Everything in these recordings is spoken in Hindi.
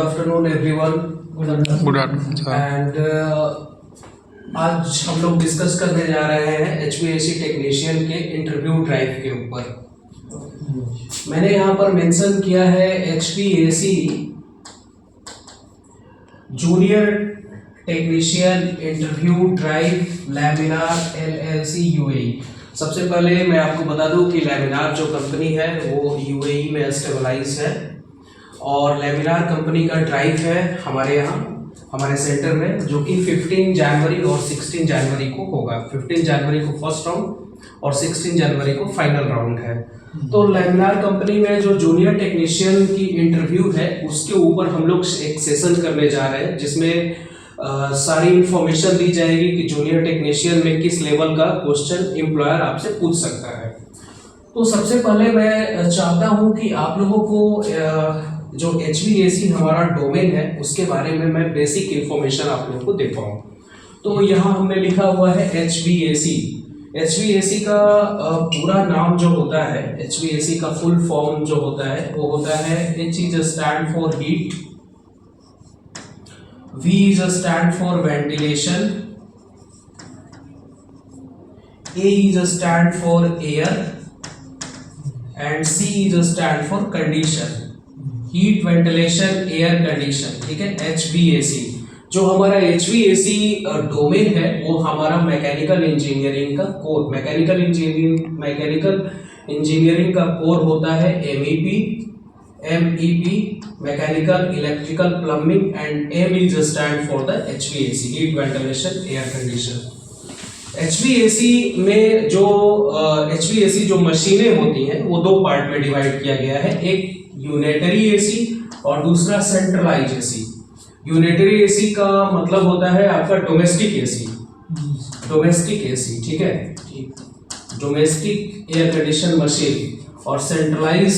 Afternoon everyone. Good afternoon and आज हम लोग डिस्कस करने जा रहे हैं HVAC टेक्नीशियन के इंटरव्यू ड्राइव के ऊपर। मैंने यहाँ पर मेंशन किया है HVAC junior technician interview drive laminar LLC UAE। सबसे पहले मैं आपको बता दूं कि लैमिनार जो कंपनी है वो UAE में एस्टेबलाइज है और लैमिनार कंपनी का ड्राइव है हमारे यहाँ हमारे सेंटर में, जो कि 15 जनवरी और 16 जनवरी को होगा। 15 जनवरी को फर्स्ट राउंड और 16 जनवरी को फाइनल राउंड है। तो लैमिनार कंपनी में जो जूनियर टेक्नीशियन की इंटरव्यू है उसके ऊपर हम लोग एक सेशन करने जा रहे हैं, जिसमें सारी इंफॉर्मेशन दी जाएगी कि जूनियर टेक्नीशियन में किस लेवल का क्वेश्चन एम्प्लॉयर आपसे पूछ सकता है। तो सबसे पहले मैं चाहता हूं कि आप लोगों को जो HVAC हमारा डोमेन है उसके बारे में मैं बेसिक इंफॉर्मेशन आप लोगों को दे पाऊँ। तो यहाँ हमने लिखा हुआ है HVAC। HVAC का पूरा नाम जो होता है, HVAC का फुल फॉर्म जो होता है वो होता है H is a stand for heat, V is a stand for ventilation, A is a stand for air and C is a stand for condition, heat ventilation air condition. ठीक है, HVAC जो हमारा HVAC डोमेन है वो हमारा मैकेनिकल इंजीनियरिंग का कोर, मैकेनिकल इंजीनियरिंग का कोर होता है MEP mechanical electrical plumbing and M is stand for the HVAC heat ventilation air condition. HVAC में जो HVAC जो मशीनें होती हैं वो दो पार्ट में डिवाइड किया गया है, एक यूनिटरी एसी और दूसरा सेंट्रलाइज एसी। यूनिटरी एसी का मतलब होता है आपका डोमेस्टिक एसी, डोमेस्टिक एसी। ठीक है, डोमेस्टिक एयर कंडीशन मशीन। और सेंट्रलाइज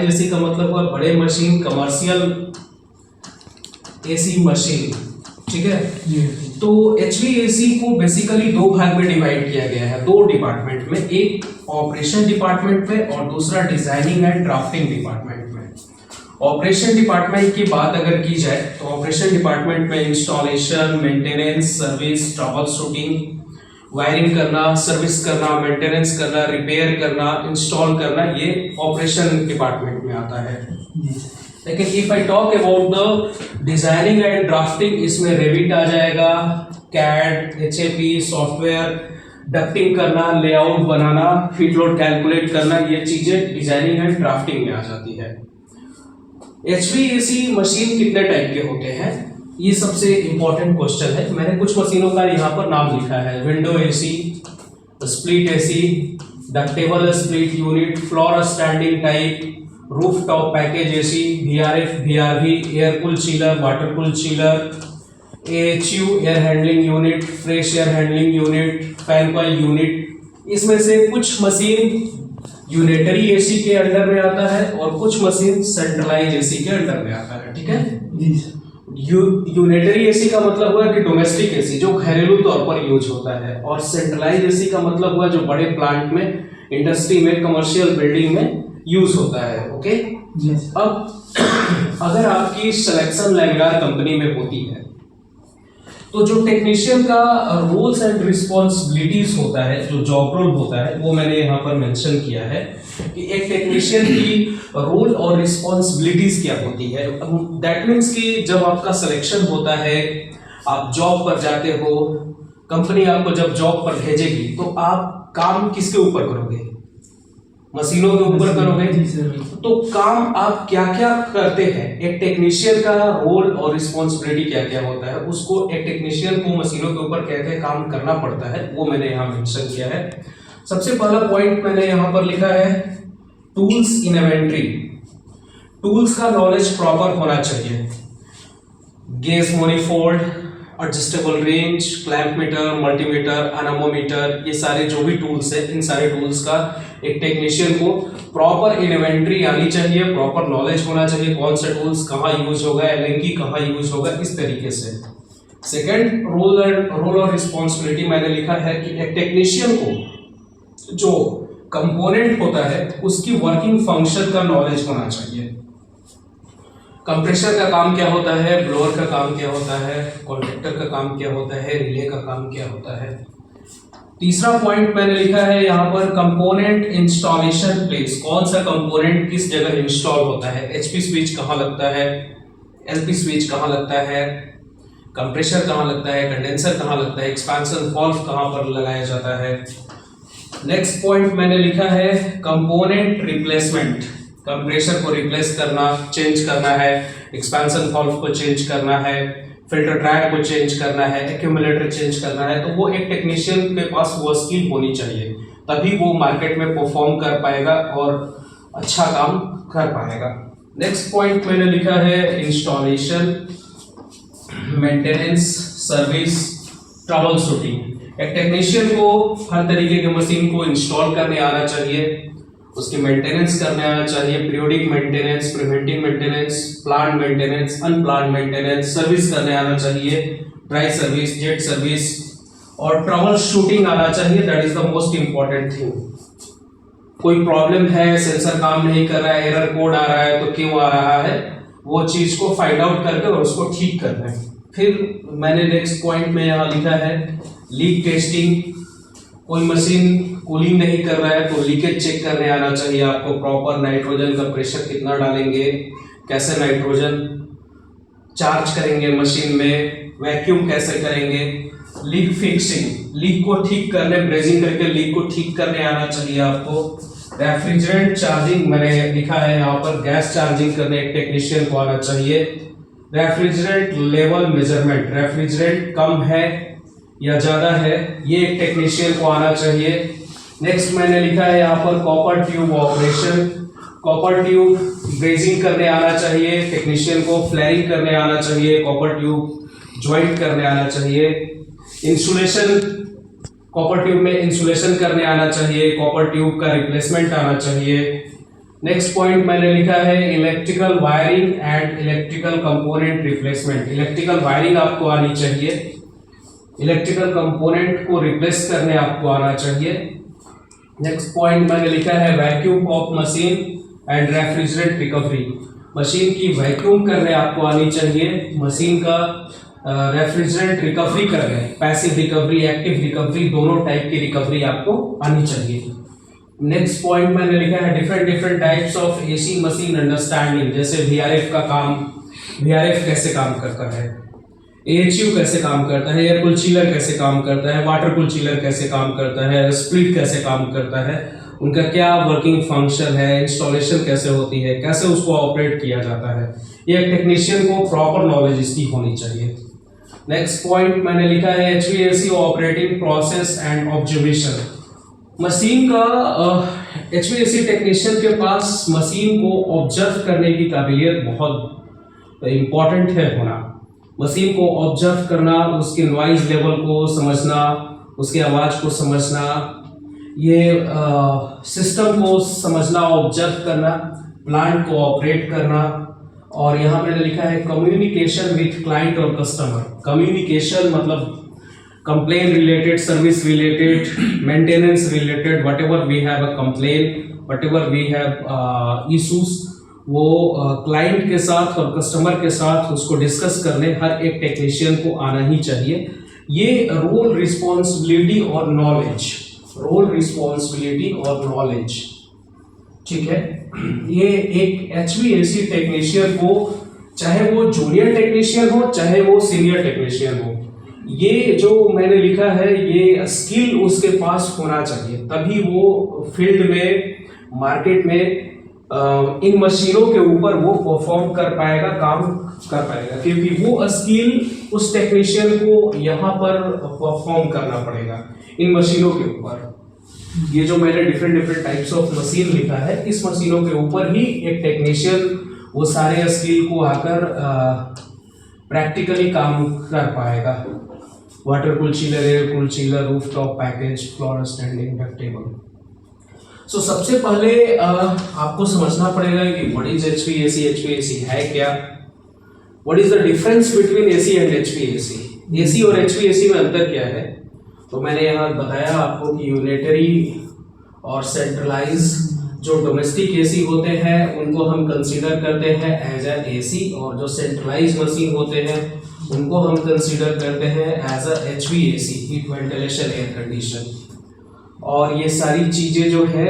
एसी का मतलब हुआ बड़े मशीन, कमर्शियल एसी मशीन। ठीक है, तो HVAC को बेसिकली दो भाग में डिवाइड किया गया है, दो डिपार्टमेंट में, एक ऑपरेशन डिपार्टमेंट में और दूसरा डिजाइनिंग एंड ड्राफ्टिंग डिपार्टमेंट में। ऑपरेशन डिपार्टमेंट की बात अगर की जाए तो ऑपरेशन डिपार्टमेंट में installation, maintenance, service, trouble shooting, wiring करना, सर्विस करना, मेंटेनेंस करना, रिपेयर करना, इंस्टॉल करना, ये ऑपरेशन डिपार्टमेंट में आता है। लेकिन if I talk about the designing and drafting, इसमें रेविट आ जाएगा, कैड, HAP सॉफ्टवेयर, डक्टिंग करना, लेआउट बनाना, फिट लोड कैलकुलेट करना, ये चीजें डिजाइनिंग एंड ड्राफ्टिंग में आ जाती है। HVAC मशीन कितने टाइप के होते हैं, ये सबसे इंपॉर्टेंट क्वेश्चन है। मैंने कुछ मशीनों का यहाँ पर नाम लिखा है, window AC, split AC, ductable split unit, floor standing type, roof top package AC, VRF, VRV, air cool chiller, water cool chiller, AHU air handling unit, fresh air handling unit, fan coil unit. इसमें से कुछ मशीन यूनिटरी एसी के अंडर में आता है और कुछ मशीन सेंट्रलाइज एसी के अंडर में आता है। ठीक है, यूनिटरी एसी का मतलब हुआ कि डोमेस्टिक एसी जो घरेलू तौर पर यूज होता है, और सेंट्रलाइज एसी का मतलब हुआ जो बड़े प्लांट में, इंडस्ट्री में, कमर्शियल बिल्डिंग में यूज होता है। ओके, अब अगर आपकी सिलेक्शन लैमिनार कंपनी में होती है तो जो टेक्नीशियन का रोल्स एंड रिस्पॉन्सिबिलिटीज होता है, जो जॉब रोल होता है, वो मैंने यहाँ पर मेंशन किया है कि एक टेक्नीशियन की रोल और रिस्पॉन्सिबिलिटीज क्या होती है। दैट मीन्स कि जब आपका सिलेक्शन होता है, आप जॉब पर जाते हो, कंपनी आपको जब जॉब पर भेजेगी तो आप काम किसके ऊपर करोगे, मशीनों के ऊपर करोगे। तो काम आप क्या क्या करते हैं, एक टेक्नीशियन का रोल और रिस्पॉन्सिबिलिटी क्या क्या होता है, उसको एक टेक्नीशियन को मशीनों के ऊपर क्या क्या काम करना पड़ता है, वो मैंने यहाँ मेंशन किया है। सबसे पहला पॉइंट मैंने यहाँ पर लिखा है टूल्स इन इन्वेंटरी। टूल्स का नॉलेज प्रॉपर होना चाहिए, gauge manifold, adjustable wrench, clamp meter, multimeter, anemometer, ये सारे जो भी टूल्स है, इन सारे टूल्स का एक टेक्नीशियन को प्रॉपर इन्वेंटरी आनी चाहिए, प्रॉपर नॉलेज होना चाहिए, कौन सा टूल्स कहाँ यूज होगा, एलेंकी कहाँ यूज होगा, इस तरीके से। सेकंड, रोल और रिस्पॉन्सिबिलिटी मैंने लिखा है कि एक टेक्नीशियन को जो कंपोनेंट होता है उसकी वर्किंग फंक्शन का नॉलेज होना चाहिए। कंप्रेसर का काम क्या होता है, ब्लोअर का काम क्या होता है, कॉन्ट्रैक्टर का काम क्या होता है, रिले का काम क्या होता है। तीसरा पॉइंट मैंने लिखा है यहाँ पर कंपोनेंट इंस्टॉलेशन प्लेस, कौन सा कंपोनेंट किस जगह इंस्टॉल होता है, एचपी स्विच कहाँ लगता है, एलपी स्विच कहाँ लगता है, कंप्रेसर कहाँ लगता है, कंडेंसर कहाँ लगता है, एक्सपेंशन वाल्व कहाँ पर लगाया जाता है। नेक्स्ट पॉइंट मैंने लिखा है कंपोनेंट रिप्लेसमेंट, कंप्रेसर को रिप्लेस करना, चेंज करना है, एक्सपेंशन वाल्व को चेंज करना है, फिल्टर ड्रायर को चेंज करना है, एक्यूमुलेटर चेंज करना है। तो वो एक टेक्नीशियन के पास वो स्किल होनी चाहिए, तभी वो मार्केट में परफॉर्म कर पाएगा और अच्छा काम कर पाएगा। नेक्स्ट पॉइंट मैंने लिखा है installation, maintenance, service, trouble shooting. एक टेक्नीशियन को हर तरीके के मशीन को इंस्टॉल करने आना चाहिए, उसकी मेंटेनेंस करने आना चाहिए, periodic maintenance, preventive maintenance, planned maintenance, unplanned maintenance, service करने आना चाहिए, ड्राई सर्विस, जेट सर्विस, और ट्रबल शूटिंग आना चाहिए। That is the most important thing. कोई प्रॉब्लम है, सेंसर काम नहीं कर रहा है, एरर कोड आ रहा है, तो क्यों आ रहा है, वो चीज को फाइंड आउट करके और उसको ठीक करना है। फिर मैंने नेक्स्ट पॉइंट में यहाँ लिखा है लीक टेस्टिंग, कोई मशीन कूलिंग नहीं कर रहा है तो लीकेज चेक करने आना चाहिए आपको, प्रॉपर नाइट्रोजन का प्रेशर कितना डालेंगे, कैसे नाइट्रोजन चार्ज करेंगे मशीन में, वैक्यूम कैसे करेंगे, लीक फिक्सिंग, लीक को ठीक करने, ब्रेजिंग करके लीक को ठीक करने आना चाहिए आपको। रेफ्रिजरेंट चार्जिंग मैंने लिखा है यहाँ पर, गैस चार्जिंग करने एक टेक्नीशियन को आना चाहिए। रेफ्रिजरेंट लेवल मेजरमेंट, रेफ्रिजरेंट कम है या ज्यादा है, ये एक टेक्नीशियन को आना चाहिए। नेक्स्ट मैंने लिखा है यहाँ पर copper tube operation, copper tube brazing करने आना चाहिए टेक्नीशियन को, फ्लेयरिंग करने आना चाहिए, कॉपर ट्यूब ज्वाइंट करने आना चाहिए, इंसुलेशन, कॉपर ट्यूब में इंसुलेशन करने आना चाहिए, कॉपर ट्यूब का रिप्लेसमेंट आना चाहिए। नेक्स्ट पॉइंट मैंने लिखा है electrical wiring and electrical component replacement, electrical wiring आपको आनी चाहिए, इलेक्ट्रिकल कंपोनेंट को रिप्लेस करने आपको आना चाहिए। नेक्स्ट पॉइंट मैंने लिखा है vacuum of machine and refrigerant recovery, machine की वैक्यूम करने आपको आनी चाहिए, मशीन का रेफ्रिजरेंट रिकवरी करने, पैसिव रिकवरी, एक्टिव रिकवरी, दोनों टाइप की रिकवरी आपको आनी चाहिए। नेक्स्ट पॉइंट मैंने लिखा है different types of AC machine understanding, जैसे वीआरएफ का काम, वीआरएफ कैसे काम करता है, एएचयू कैसे काम करता है, एयर कूल चिलर कैसे काम करता है, वाटर कूल चिलर कैसे काम करता है, स्प्लिट कैसे काम करता है, उनका क्या वर्किंग फंक्शन है, इंस्टॉलेशन कैसे होती है, कैसे उसको ऑपरेट किया जाता है, ये टेक्नीशियन को प्रॉपर नॉलेज इसकी होनी चाहिए। नेक्स्ट पॉइंट मैंने लिखा है HVAC operating process and observation, machine का एचवीएसी टेक्नीशियन के पास मशीन को ऑब्जर्व करने की काबिलियत बहुत इम्पॉर्टेंट है होना, मशीन को ऑब्जर्व करना, उसके नॉइज लेवल को समझना, उसके आवाज को समझना, ये सिस्टम को समझना, ऑब्जर्व करना, प्लांट को ऑपरेट करना। और यहाँ मैंने लिखा है कम्युनिकेशन विथ क्लाइंट और कस्टमर, कम्युनिकेशन मतलब complain related, service related, maintenance related, whatever we have a complain, whatever we have issues, वो क्लाइंट के साथ और कस्टमर के साथ उसको डिस्कस करने हर एक टेक्नीशियन को आना ही चाहिए। ये रोल रिस्पॉन्सिबिलिटी और नॉलेज, रोल रिस्पॉन्सिबिलिटी और नॉलेज, ठीक है, ये एक एचवीएसी टेक्नीशियन को, चाहे वो जूनियर टेक्नीशियन हो चाहे वो सीनियर टेक्नीशियन हो, ये जो मैंने लिखा है ये स्किल उसके पास होना चाहिए, तभी वो फील्ड में, मार्केट में इन मशीनों के ऊपर वो परफॉर्म कर पाएगा, काम कर पाएगा, क्योंकि वो स्किल उस टेक्नीशियन को यहाँ पर परफॉर्म करना पड़ेगा इन मशीनों के ऊपर। ये जो मैंने डिफरेंट टाइप्स ऑफ मशीन लिखा है, इस मशीनों के ऊपर ही एक टेक्नीशियन वो सारे स्किल को आकर प्रैक्टिकली काम कर पाएगा। Water cool chiller, air cool chiller, rooftop package, floor standing ductable. So सबसे पहले आपको समझना पड़ेगा कि व्हाट इज एचवीएसी, एचवीएसी है क्या, what is the difference between AC and HVAC, AC और एचवीएसी में अंतर क्या है। तो मैंने यहाँ बताया आपको कि यूनिटरी और सेंट्रलाइज जो डोमेस्टिक एसी होते हैं उनको हम कंसीडर करते हैं एज अ एसी, और जो सेंट्रलाइज मशीन होते हैं उनको हम कंसीडर करते हैं as a HVAC, heat ventilation air condition. और ये सारी चीज़ें जो है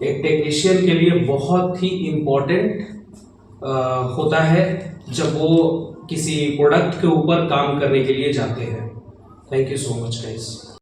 एक टेक्नीशियन के लिए बहुत ही इम्पोर्टेंट होता है जब वो किसी प्रोडक्ट के ऊपर काम करने के लिए जाते हैं। Thank you so much guys.